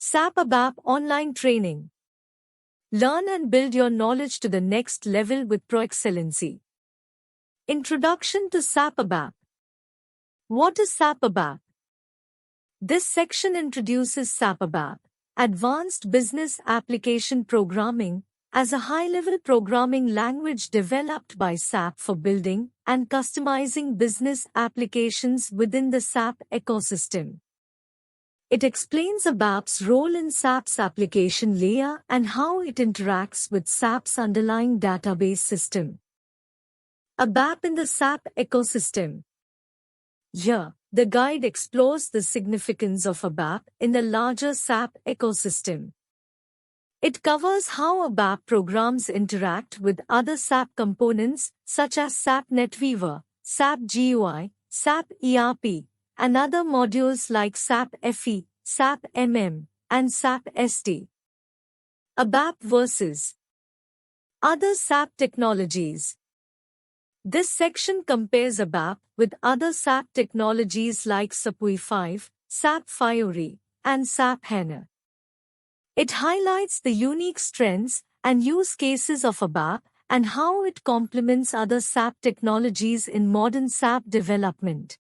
SAP ABAP Online Training. Learn and build your knowledge to the next level with Proexcellency. Introduction to SAP ABAP. What is SAP ABAP? This section introduces SAP ABAP, Advanced Business Application Programming, as a high-level programming language developed by SAP for building and customizing business applications within the SAP ecosystem. It explains ABAP's role in SAP's application layer and how it interacts with SAP's underlying database system. ABAP in the SAP ecosystem. Here, the guide explores the significance of ABAP in the larger SAP ecosystem. It covers how ABAP programs interact with other SAP components such as SAP NetWeaver, SAP GUI, SAP ERP, and other modules like SAP FE, SAP MM, and SAP SD. ABAP versus other SAP technologies. This section compares ABAP with other SAP technologies like SAP UI5, SAP Fiori, and SAP HANA. It highlights the unique strengths and use cases of ABAP and how it complements other SAP technologies in modern SAP development.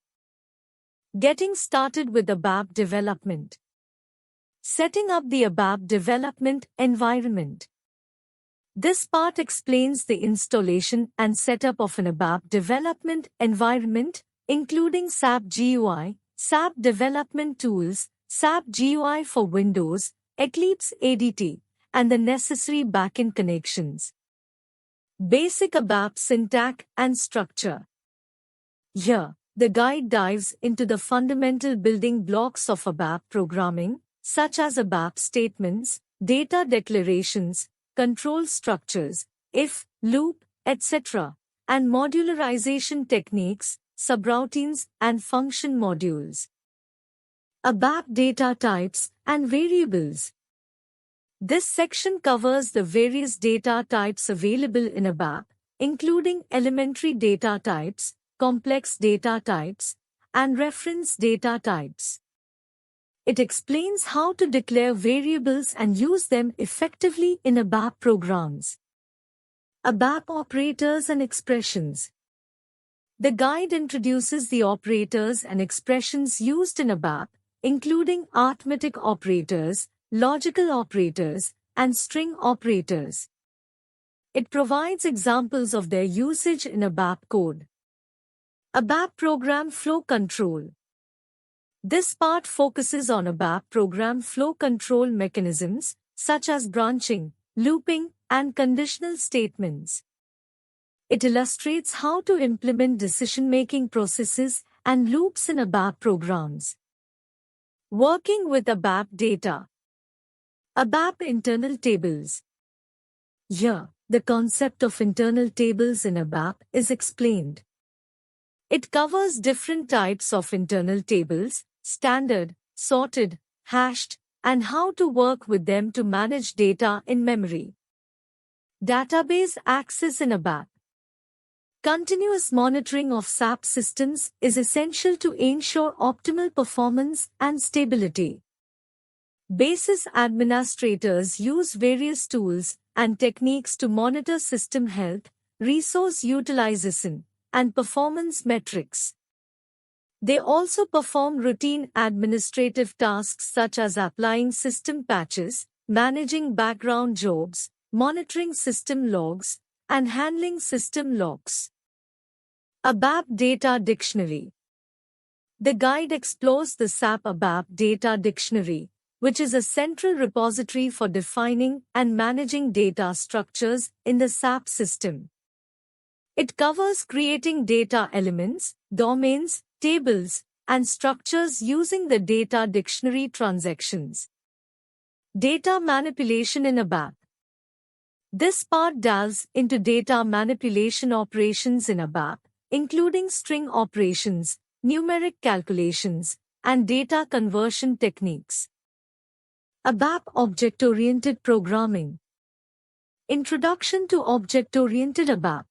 Getting started with ABAP development. Setting up the ABAP development environment. This part explains the installation and setup of an ABAP development environment, including SAP GUI, SAP Development Tools, SAP GUI for Windows, Eclipse ADT, and the necessary backend connections. Basic ABAP syntax and structure. Here, the guide dives into the fundamental building blocks of ABAP programming, such as ABAP statements, data declarations, control structures, if, loop, etc., and modularization techniques, subroutines, and function modules. ABAP data types and variables. This section covers the various data types available in ABAP, including elementary data types, complex data types, and reference data types. It explains how to declare variables and use them effectively in ABAP programs. ABAP operators and expressions. The guide introduces the operators and expressions used in ABAP, including arithmetic operators, logical operators, and string operators. It provides examples of their usage in ABAP code. ABAP Program Flow Control. This part focuses on ABAP program flow control mechanisms, such as branching, looping, and conditional statements. It illustrates how to implement decision-making processes and loops in ABAP programs. Working with ABAP data. ABAP internal tables. Here, the concept of internal tables in ABAP is explained. It covers different types of internal tables, standard, sorted, hashed, and how to work with them to manage data in memory. Database access in ABAP. Continuous monitoring of SAP systems is essential to ensure optimal performance and stability. Basis administrators use various tools and techniques to monitor system health, resource utilization, and performance metrics. They also perform routine administrative tasks such as applying system patches, managing background jobs, monitoring system logs, and handling system logs. ABAP Data Dictionary. The guide explores the SAP ABAP Data Dictionary, which is a central repository for defining and managing data structures in the SAP system. It covers creating data elements, domains, tables, and structures using the data dictionary transactions. Data manipulation in ABAP. This part delves into data manipulation operations in ABAP, including string operations, numeric calculations, and data conversion techniques. ABAP Object-Oriented Programming. Introduction to Object-Oriented ABAP.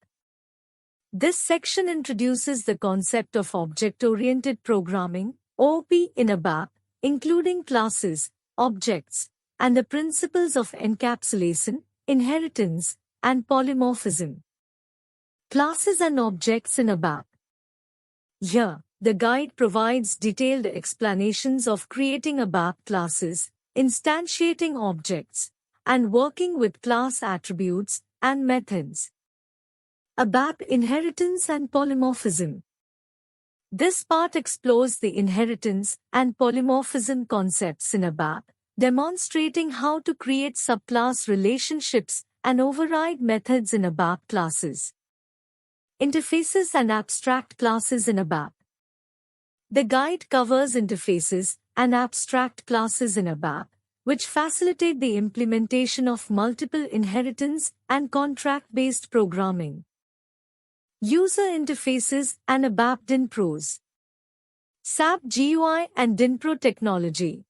This section introduces the concept of object-oriented programming, OOP, in ABAP, including classes, objects, and the principles of encapsulation, inheritance, and polymorphism. Classes and objects in ABAP. Here, the guide provides detailed explanations of creating ABAP classes, instantiating objects, and working with class attributes and methods. ABAP inheritance and polymorphism. This part explores the inheritance and polymorphism concepts in ABAP, demonstrating how to create subclass relationships and override methods in ABAP classes. Interfaces and abstract classes in ABAP. The guide covers interfaces and abstract classes in ABAP, which facilitate the implementation of multiple inheritance and contract-based programming. User interfaces and ABAP DynPros. SAP GUI and DynPro technology.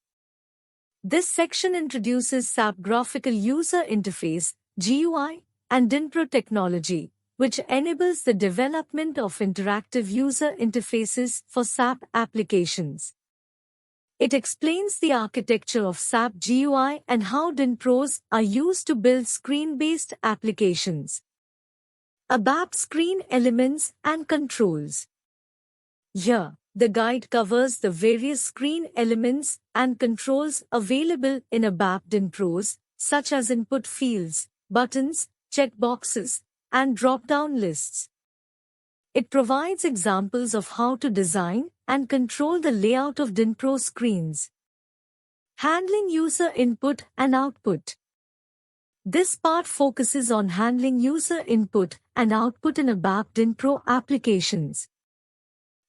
This section introduces SAP Graphical User Interface (GUI) and DynPro technology, which enables the development of interactive user interfaces for SAP applications. It explains the architecture of SAP GUI and how DynPros are used to build screen-based applications. ABAP screen elements and controls. Here, the guide covers the various screen elements and controls available in ABAP DynPros, such as input fields, buttons, checkboxes, and drop-down lists. It provides examples of how to design and control the layout of DynPro screens. Handling user input and output. This part focuses on handling user input and output in ABAP DynPro applications.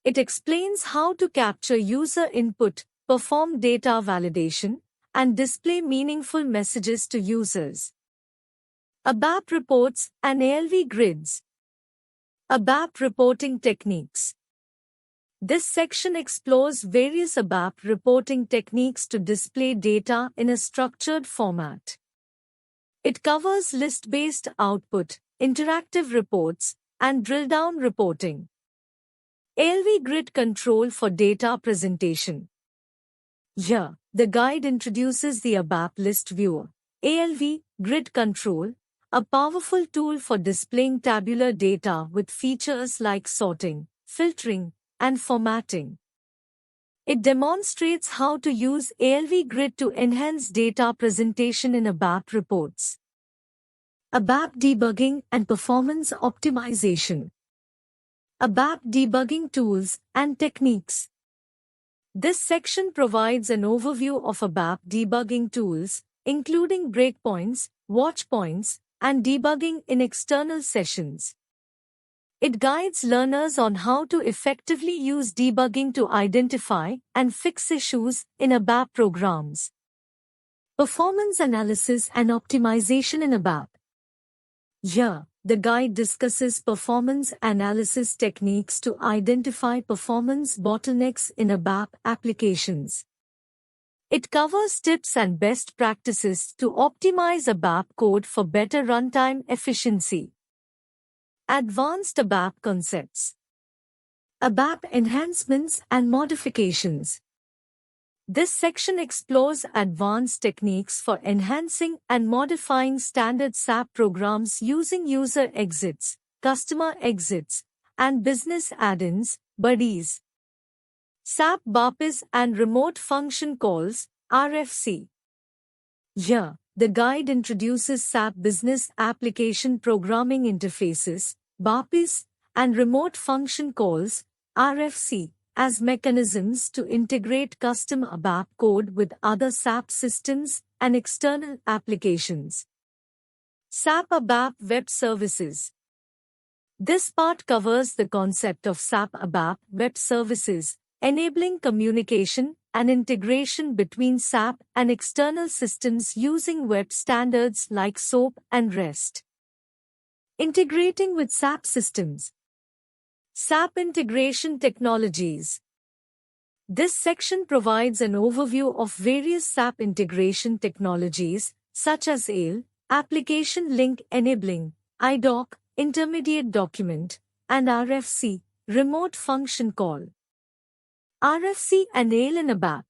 It explains how to capture user input, perform data validation, and display meaningful messages to users. ABAP reports and ALV grids. ABAP reporting techniques. This section explores various ABAP reporting techniques to display data in a structured format. It covers list-based output, interactive reports, and drill-down reporting. ALV grid control for data presentation. Here, the guide introduces the ABAP list viewer, ALV grid control, a powerful tool for displaying tabular data with features like sorting, filtering, and formatting. It demonstrates how to use ALV grid to enhance data presentation in ABAP reports. ABAP debugging and performance optimization. ABAP debugging tools and techniques. This section provides an overview of ABAP debugging tools, including breakpoints, watchpoints, and debugging in external sessions. It guides learners on how to effectively use debugging to identify and fix issues in ABAP programs. Performance analysis and optimization in ABAP. Here, the guide discusses performance analysis techniques to identify performance bottlenecks in ABAP applications. It covers tips and best practices to optimize ABAP code for better runtime efficiency. Advanced ABAP concepts. ABAP enhancements and modifications. This section explores advanced techniques for enhancing and modifying standard SAP programs using user exits, customer exits, and business add-ins, buddies. SAP BAPs and remote function calls, RFC. Here, the guide introduces SAP Business Application Programming Interfaces, BAPs, and remote function calls, RFC, as mechanisms to integrate custom ABAP code with other SAP systems and external applications. SAP ABAP Web Services. This part covers the concept of SAP ABAP Web Services, enabling communication and integration between SAP and external systems using web standards like SOAP and REST. Integrating with SAP systems. SAP integration technologies. This section provides an overview of various SAP integration technologies, such as ALE, Application Link Enabling, IDOC, Intermediate Document, and RFC, Remote Function Call. RFC and ALE in ABAP.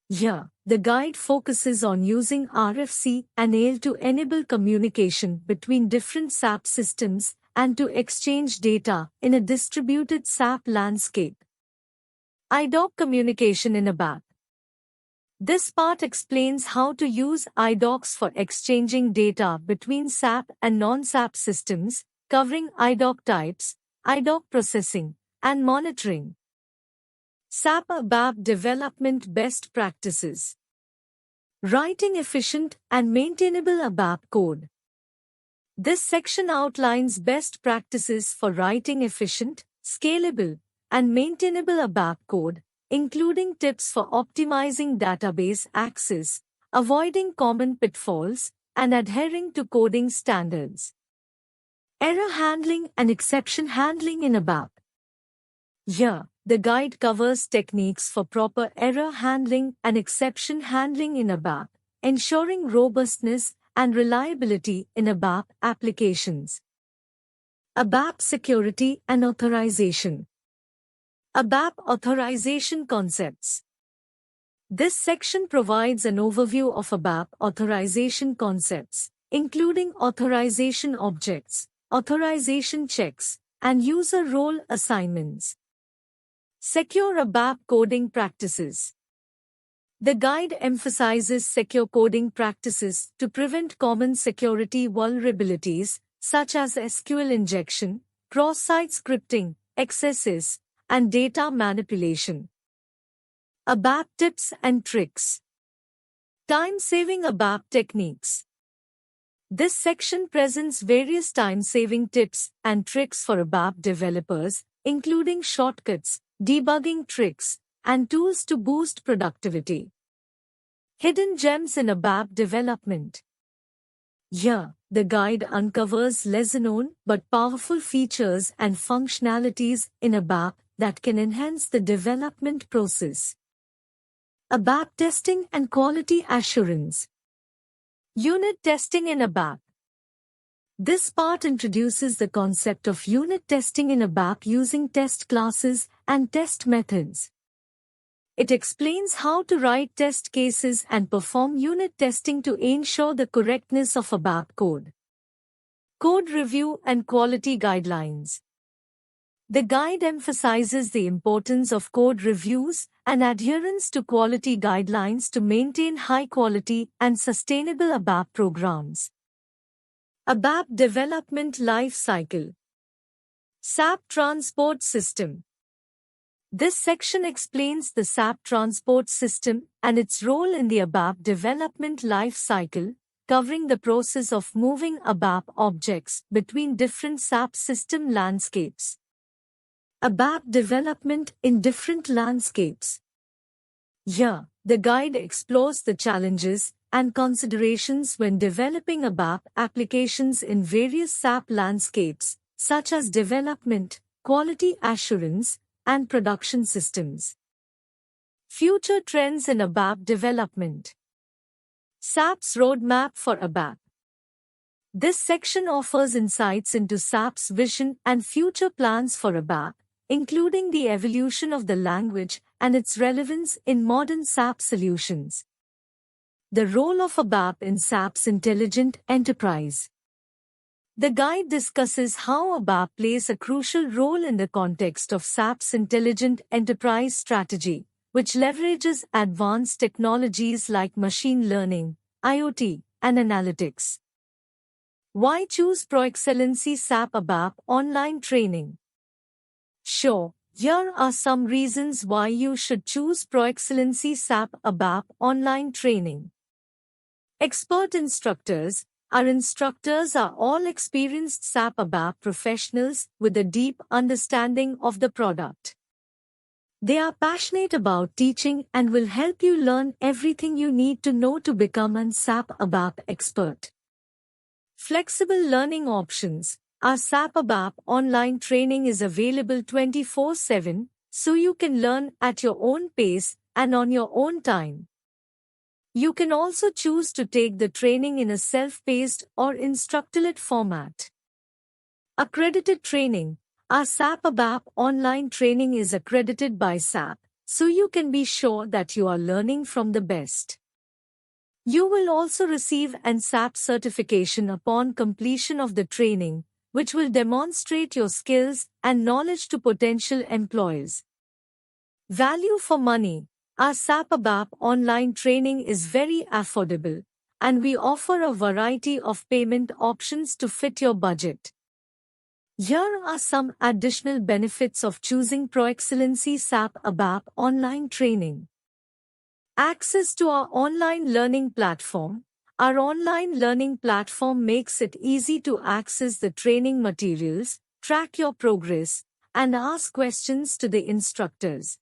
Here, the guide focuses on using RFC and AL to enable communication between different SAP systems and to exchange data in a distributed SAP landscape. IDOC communication in ABAP. This part explains how to use IDOCs for exchanging data between SAP and non-SAP systems, covering IDOC types, IDOC processing, and monitoring. SAP ABAP development best practices. Writing efficient and maintainable ABAP code. This section outlines best practices for writing efficient, scalable, and maintainable ABAP code, including tips for optimizing database access, avoiding common pitfalls, and adhering to coding standards. Error handling and exception handling in ABAP. Here, the guide covers techniques for proper error handling and exception handling in ABAP, ensuring robustness and reliability in ABAP applications. ABAP security and authorization. ABAP authorization concepts. This section provides an overview of ABAP authorization concepts, including authorization objects, authorization checks, and user role assignments. Secure ABAP coding practices. The guide emphasizes secure coding practices to prevent common security vulnerabilities such as SQL injection, cross-site scripting, excesses, and data manipulation. ABAP tips and tricks. Time-saving ABAP techniques. This section presents various time-saving tips and tricks for ABAP developers, including shortcuts, debugging tricks, and tools to boost productivity. Hidden gems in ABAP development. Here, the guide uncovers lesser-known but powerful features and functionalities in ABAP that can enhance the development process. ABAP testing and quality assurance. Unit testing in ABAP. This part introduces the concept of unit testing in ABAP using test classes and test methods. It explains how to write test cases and perform unit testing to ensure the correctness of ABAP code. Code review and quality guidelines. The guide emphasizes the importance of code reviews and adherence to quality guidelines to maintain high quality and sustainable ABAP programs. ABAP development life cycle. SAP transport system. This section explains the SAP transport system and its role in the ABAP development life cycle, covering the process of moving ABAP objects between different SAP system landscapes. ABAP development in different landscapes. Here, the guide explores the challenges and considerations when developing ABAP applications in various SAP landscapes, such as development, quality assurance, and production systems. Future trends in ABAP development. SAP's roadmap for ABAP. This section offers insights into SAP's vision and future plans for ABAP, including the evolution of the language and its relevance in modern SAP solutions. The role of ABAP in SAP's intelligent enterprise. The guide discusses how ABAP plays a crucial role in the context of SAP's intelligent enterprise strategy, which leverages advanced technologies like machine learning, IoT, and analytics. Why choose Proexcellency SAP ABAP online training? Sure, here are some reasons why you should choose Proexcellency SAP ABAP online training. Expert instructors. Our instructors are all experienced SAP ABAP professionals with a deep understanding of the product. They are passionate about teaching and will help you learn everything you need to know to become an SAP ABAP expert. Flexible learning options. Our SAP ABAP online training is available 24/7, so you can learn at your own pace and on your own time. You can also choose to take the training in a self-paced or instructor-led format. Accredited training. Our SAP ABAP online training is accredited by SAP, so you can be sure that you are learning from the best. You will also receive an SAP certification upon completion of the training, which will demonstrate your skills and knowledge to potential employers. Value for money. Our SAP ABAP online training is very affordable, and we offer a variety of payment options to fit your budget. Here are some additional benefits of choosing Proexcellency SAP ABAP online training. Access to our online learning platform. Our online learning platform makes it easy to access the training materials, track your progress, and ask questions to the instructors.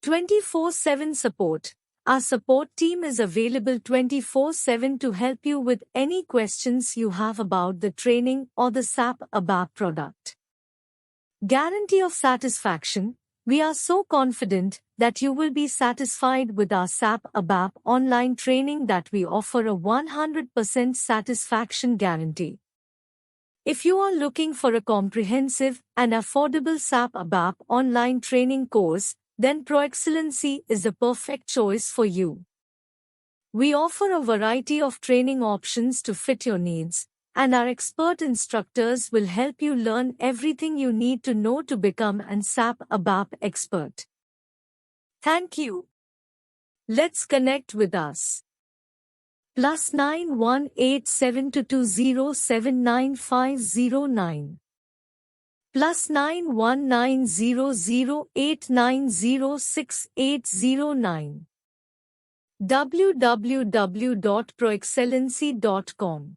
24/7 support. Our support team is available 24/7 to help you with any questions you have about the training or the SAP ABAP product. Guarantee of satisfaction. We are so confident that you will be satisfied with our SAP ABAP online training that we offer a 100% satisfaction guarantee. If you are looking for a comprehensive and affordable SAP ABAP online training course, then Proexcellency is the perfect choice for you. We offer a variety of training options to fit your needs, and our expert instructors will help you learn everything you need to know to become an SAP ABAP expert. Thank you. Let's connect with us. +9 18722079509. +9 190089068809. www.proexcellency.com